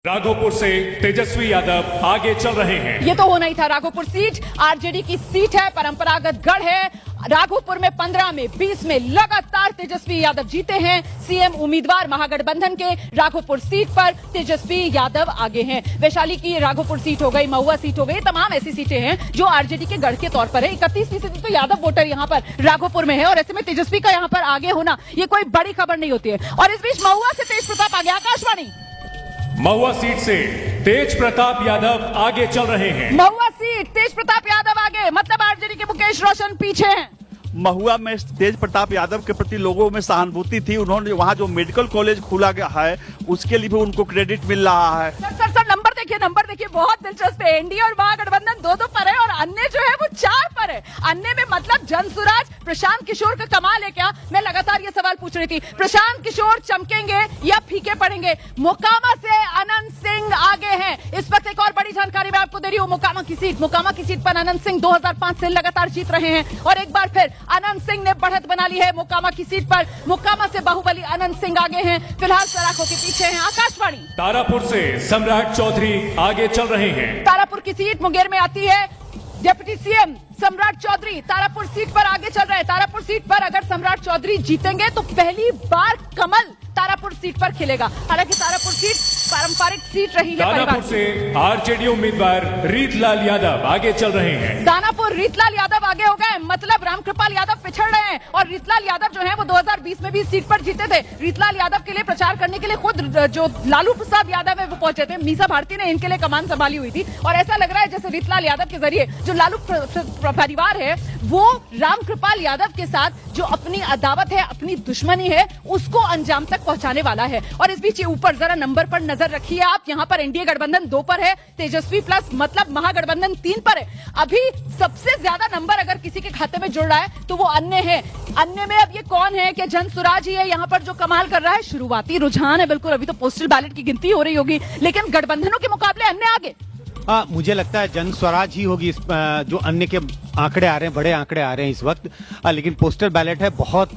राघोपुर से तेजस्वी यादव आगे चल रहे हैं। ये तो होना ही था। राघोपुर सीट आरजेडी की सीट है, परंपरागत गढ़ है। राघोपुर में 15 में 20 में लगातार तेजस्वी यादव जीते हैं। सीएम उम्मीदवार महागठबंधन के राघोपुर सीट पर तेजस्वी यादव आगे हैं। वैशाली की राघोपुर सीट हो गई, महुआ सीट हो गई, तमाम ऐसी सीटें हैं जो आरजेडी के गढ़ के तौर पर है। 31% तो यादव वोटर यहाँ पर राघोपुर में है और ऐसे में तेजस्वी का यहाँ पर आगे होना ये कोई बड़ी खबर नहीं होती है। और इस बीच महुआ से तेज प्रताप आगे। आकाशवाणी महुआ सीट से तेज प्रताप यादव आगे चल रहे हैं। महुआ सीट तेज प्रताप यादव आगे, मतलब आरजेडी के मुकेश रोशन पीछे हैं। महुआ में तेज प्रताप यादव के प्रति लोगों में सहानुभूति थी। उन्होंने वहां जो मेडिकल कॉलेज खुला गया है उसके लिए भी उनको क्रेडिट मिल रहा है। सर नंबर देखिए बहुत दिलचस्प है। एनडीए और महागठबंधन दो पर है और अन्य जो है वो 4 पर है। अन्य में मतलब जनसुराज प्रशांत किशोर का कमाल है क्या? मैं लगातार ये सवाल पूछ रही थी। प्रशांत किशोर चमकेंगे या फीके पड़ेंगे? मोकामा से अनंत सिंह आगे हैं। इस वक्त एक और बड़ी जानकारी मैं आपको दे रही हूँ। मोकामा की सीट पर अनंत सिंह 2005 से लगातार जीत रहे हैं और एक बार फिर अनंत सिंह ने बढ़त बना ली है मोकामा की सीट पर। मोकामा से बाहुबली अनंत सिंह आगे हैं, फिलहाल सराखों के पीछे हैं। आकाशवाणी तारापुर से सम्राट चौधरी आगे चल रहे हैं। तारापुर की सीट मुंगेर में आती है। डिप्टी सीएम सम्राट चौधरी तारापुर सीट पर आगे चल रहे हैं। तारापुर सीट पर अगर सम्राट चौधरी जीतेंगे तो पहली बार कमल तारापुर सीट पर खिलेगा। हालांकि तारापुर सीट पारंपरिक सीट रही है। दानापुर से आरजेडी उम्मीदवार रीतलाल यादव आगे चल रहे हैं। दानापुर रीतलाल यादव आगे हो गए, मतलब रामकृपाल यादव पिछड़ रहे हैं। और रीतलाल यादव जो है वो 2020 में भी सीट पर जीते थे। रीतलाल यादव के लिए प्रचार करने के लिए खुद जो लालू प्रसाद यादव है वो पहुंचे थे। मीसा भारती ने इनके लिए कमान संभाली हुई थी और ऐसा लग रहा है जैसे रीतलाल यादव के जरिए जो लालू परिवार है वो रामकृपाल यादव के साथ जो अपनी अदावत है, अपनी दुश्मनी है, उसको अंजाम तक पहुंचाने वाला है। और इस बीच ऊपर जरा नंबर पर नजर रखिए आप। यहाँ पर एनडीए गठबंधन 2 पर है, तेजस्वी प्लस मतलब महागठबंधन 3 पर है। अभी सबसे ज्यादा नंबर अगर किसी के खाते में जुड़ रहा है तो वो अन्य है। अन्य में अब ये कौन है कि जनसुराज ही है यहाँ पर जो कमाल कर रहा है। शुरुआती रुझान है बिल्कुल, अभी तो पोस्टल बैलेट की गिनती हो रही होगी, लेकिन गठबंधनों के मुकाबले अन्य आगे। मुझे लगता है जन स्वराज ही होगी। जो अन्य के आंकड़े आ रहे हैं, बड़े आंकड़े आ रहे हैं इस वक्त, लेकिन पोस्टल बैलेट है बहुत।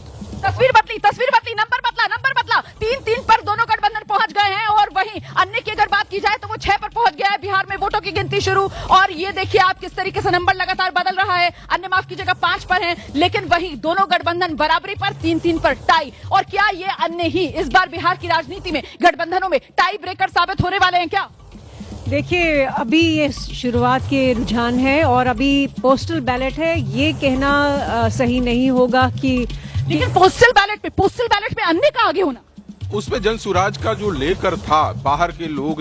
तस्वीर बदली, नंबर बदला। 3-3 पर दोनों गठबंधन पहुंच गए हैं और वहीं अन्य की अगर बात की जाए तो वो 6 पर पहुंच गया है। बिहार में वोटों की गिनती शुरू और ये देखिए आप किस तरीके से नंबर लगातार बदल रहा है। अन्य माफ कीजिएगा 5 पर हैं, लेकिन वहीं दोनों गठबंधन बराबरी पर, 3-3 पर टाई। और क्या ये अन्य ही इस बार बिहार की राजनीति में गठबंधनों में टाई ब्रेकर साबित होने वाले हैं क्या? देखिए अभी ये शुरुआत के रुझान है और अभी पोस्टल बैलेट है, ये कहना सही नहीं होगा कि लेकिन पोस्टल बैलेट में अन्य का आगे होना, उसमें जनसुराज का जो लेकर था, बाहर के लोग